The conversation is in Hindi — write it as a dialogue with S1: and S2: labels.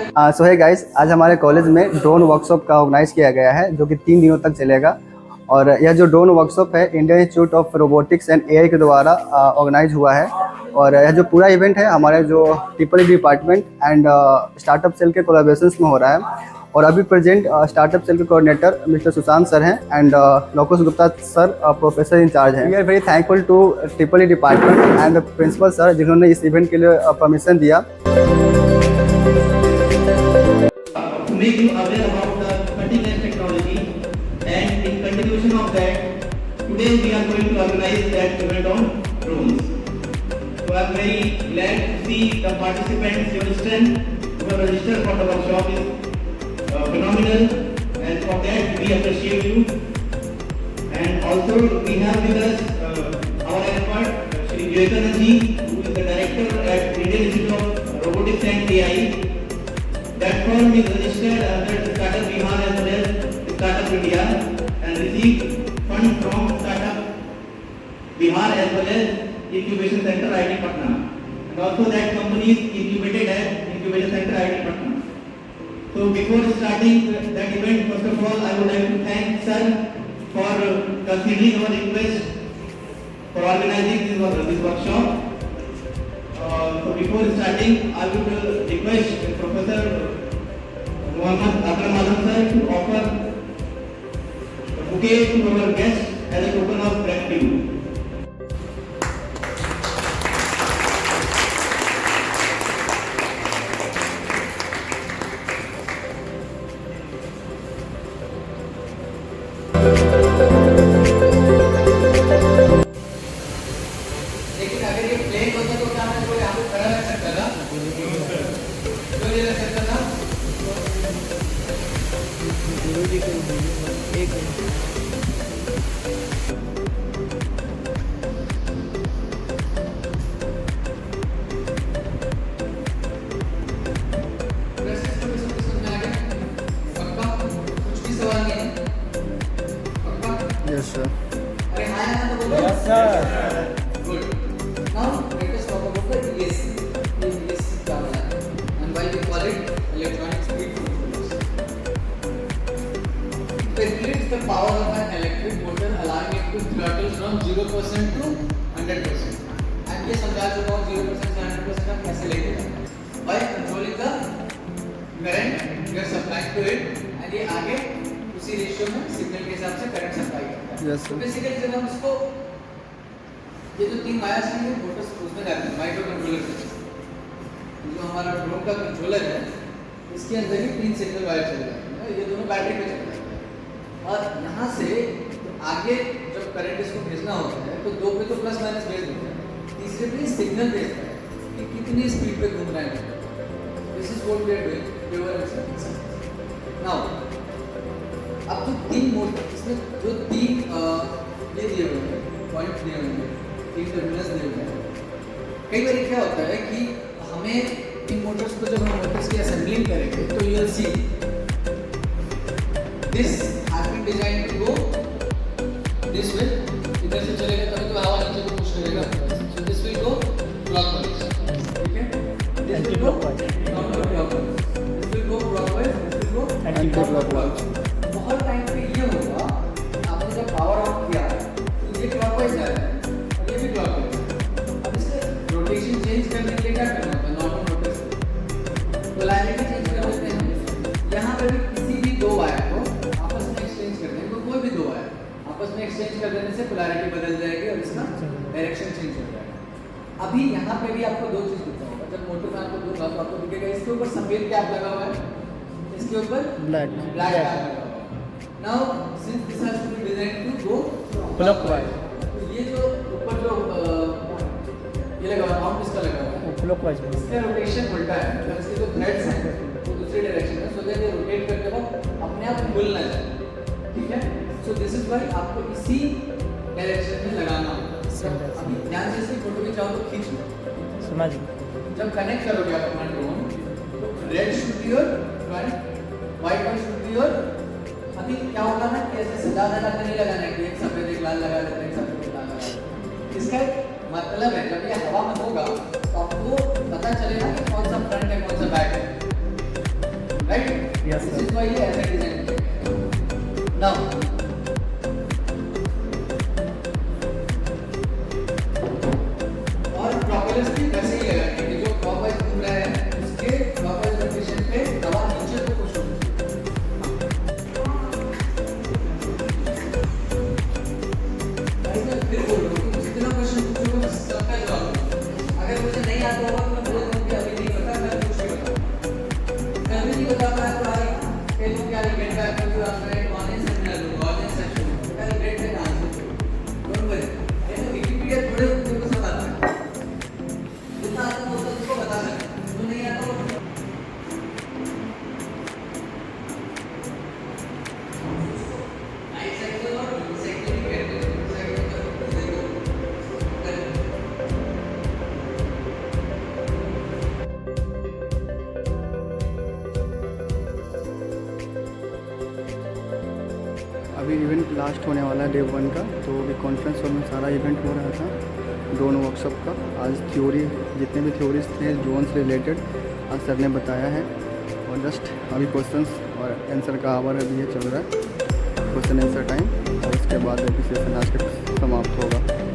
S1: सो है गाइस, आज हमारे कॉलेज में ड्रोन वर्कशॉप का ऑर्गेनाइज किया गया है जो कि 3 दिनों तक चलेगा। और यह जो ड्रोन वर्कशॉप है Indian institute of robotics and AI के द्वारा ऑर्गेनाइज हुआ है। और यह जो पूरा इवेंट है हमारे जो triple department and startup cell के कोलैबोरेशंस में हो रहा है। और अभी प्रेजेंट स्टार्टअप सेल के कोऑर्डिनेटर मिस्टर सुशांत सर हैं and Lokesh Gupta sir professor incharge हैं। We are very thankful to triple department and the principal sir जिन्होंने इस इवेंट के लिए परमिशन दिया।
S2: Make you aware about the cutting edge technology, and in continuation of that, today we are going to organize that event on drones. So I am very glad to see the participants, your strength, who have registered for the workshop is phenomenal, and for that we appreciate you. And also we have with us our expert, Shri Vivekanand ji, who is the director at Indian Institute of Robotics and AI. That firm is registered under Startup Bihar as well as Startup India and received funds from Startup Bihar as well as Incubation Center IIT Patna. And also that company is incubated at Incubation Center IIT Patna. So before starting that event, first of all, I would like to thank sir for considering our request for organizing this workshop. So before starting, I would request Professor Mohammad Akram Azam sir to offer a bouquet to our guests as a token of gratitude. लेकिन अगर ये प्लेन होता तो क्या मैं कोई आपको खड़ा रख सकता था? क्यों नहीं रख सकता था? पक्का? कुछ भी सवाल नहीं है? पक्का?
S1: Yes sir.
S2: अरे हाँ या ना तो बोलो।
S3: Yes, sir.
S2: Good. Now let us talk about the ESC. The ESC क्या होता है? And why we call it electronic speed controllers. It regulates the power of an electric motor, allowing it to throttle from 0% to 100%. And ये समझा चुका हूँ 0% से 100% हम कैसे लेके जाएंगे? By controlling the current we are supplying to it, and ये आगे उसी रेशियो में सिग्नल के हिसाब से करंट सप्लाई करता है।
S1: Yes, sir.
S2: तो बेसिकली जब हम इसको ये जो 3 वायर्स हैं ये मोटर्स उसमें जाते हैं माइक्रो कंट्रोलर से। जो हमारा ड्रोन का कंट्रोलर है इसके अंदर ही 3 सिग्नल वायर चल जाते हैं, ये दोनों बैटरी पे चलते हैं। और यहाँ से तो आगे जब करंट इसको भेजना होता है तो 2 पे तो प्लस माइनस भेज देते हैं, तीसरे पे सिग्नल भेजता है कि कितनी स्पीड पे घूम रहा है। This is what we are doing now. अब जो 3 मोटर इसमें जो 3 ये दिए हुए हैं पॉइंट दिए हुए हैं, 3 टर्मिनल्स दिए हुए हैं। कई बार क्या होता है कि हमें इन मोटर्स को जब हम मोटर्स की असेंबलिंग करेंगे तो you will see this has been designed to go this way. इधर से चलेगा तभी तो हवा नीचे को पुश करेगा। So this will go clockwise, ठीक है? This will go counter clockwise, this will go clockwise, this will go anti clockwise. बहुत टाइम पे ये होगा आपने जब पावर ऑफ किया तो ये क्लॉकवाइज जा रहा है और ये भी क्लॉकवाइज। अब इससे रोटेशन चेंज करने के लिए क्या करना होता है? नॉर्मल रोटेशन पोलैरिटी चेंज कर देते हैं। यहाँ पे भी किसी भी 2 वायर को आपस में एक्सचेंज कर देंगे, तो कोई भी 2 वायर आपस में एक्सचेंज कर देने से पोलैरिटी बदल जाएगी और इसका डायरेक्शन चेंज हो जाएगा। अभी यहाँ पे भी आपको 2 चीज दिखता होगा। जब मोटर में आपको दूंगा तो आपको दिखेगा इसके ऊपर सफेद कैप लगा हुआ है, इसके ऊपर
S1: ब्लैक
S2: कैप लगा हुआ है। Now since this has to be designed to go
S3: Clockwise.
S2: तो ये जो ऊपर जो ये लगा हुआ माउंट इसका लगा हुआ है,
S3: Clockwise.
S2: इसका रोटेशन उल्टा है। मतलब इसके जो थ्रेड्स हैं वो दूसरी डायरेक्शन में, सो दैट ये रोटेट करते वक्त अपने आप खुल ना जाए, ठीक है? सो दिस इज व्हाई आपको इसी डायरेक्शन में लगाना होगा। अभी ध्यान से इसकी फोटो भी चाहो तो खींच लो।
S3: समझ।
S2: जब कनेक्ट करोगे आप अपना ड्रोन तो red should be your front, white one should be your. अभी क्या होगा ना कि ऐसे सीधा सीधा नहीं लगाना है कि एक सफेद एक लाल लगा देते हैं, एक सफेद एक लाल लगा देते हैं। इसका मतलब है जब ये हवा में होगा तो आपको पता चलेगा कि कौन सा फ्रंट है कौन सा बैक है।
S1: अभी इवेंट लास्ट होने वाला है डे 1 का। तो अभी कॉन्फ्रेंस हॉल में सारा इवेंट हो रहा था ड्रोन वर्कशॉप का। आज थ्योरी जितने भी थ्योरीज थे ड्रोन से रिलेटेड आज सर ने बताया है। और जस्ट अभी क्वेश्चंस और आंसर का आवर अभी ये चल रहा है, क्वेश्चन आंसर टाइम। और इसके बाद अभी सेशन आज के समाप्त होगा।